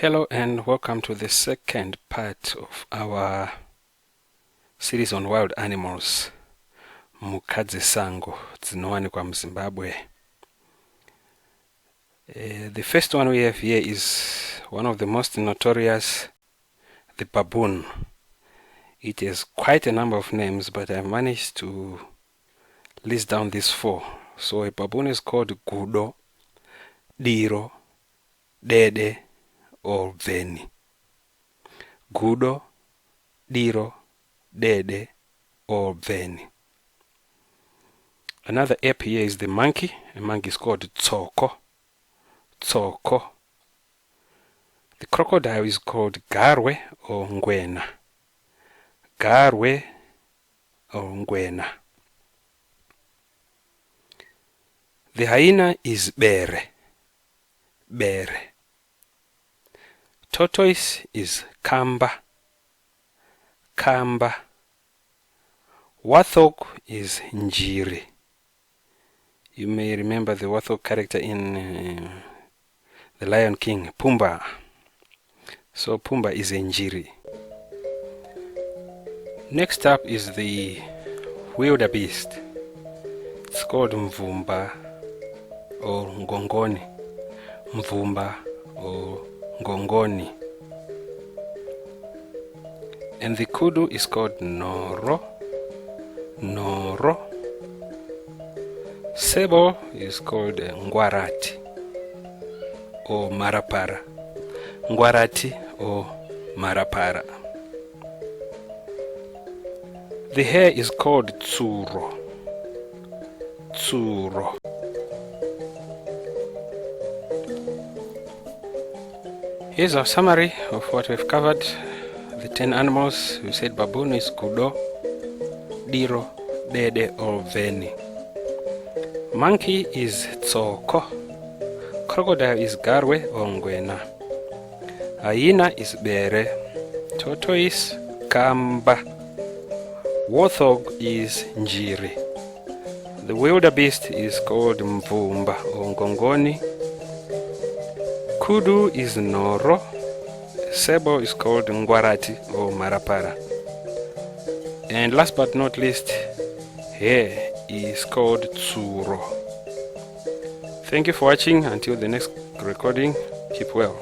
Hello and welcome to the second part of our series on wild animals, Mhuka Dzesango, dzinowanikwa Zimbabwe. The first one we have here is one of the most notorious, the baboon. It has quite a number of names, but I've managed to list down these four. So a baboon is called Gudo, Diro, Dede, or Bveni. Gudo, Diro, Dede, or Bveni. Another ape here is the monkey. A monkey is called Tsoko. Tsoko. The crocodile is called Garwe or Ngwena. Garwe or Ngwena. The hyena is Bere. Bere. Tortoise is Kamba. Kamba. Warthog is Njiri. You may remember the Warthog character in The Lion King, Pumbaa. So Pumbaa is a Njiri. Next up is the Wildebeest. It's called Mvumba or Ngongoni. Mvumba or Ngongoni. And the kudu is called Noro. Noro. Sebo is called Ngwarati or Marapara. Ngwarati or Marapara. The hare is called Tsuro. Tsuro. Here's our summary of what we've covered. The 10 animals. We said baboon is Gudo, Diro, Dede, or Bveni. Monkey is Tsoko. Crocodile is Garwe or Ngwena. Hyena is Bere. Tortoise, Kamba. Warthog is Njiri. The wildebeest is called Mvumba or Ngongoni. Kudu is Noro. Sebo is called Ngwarati or Marapara. And last but not least, hare is called Tsuro. Thank you for watching. Until the next recording, keep well.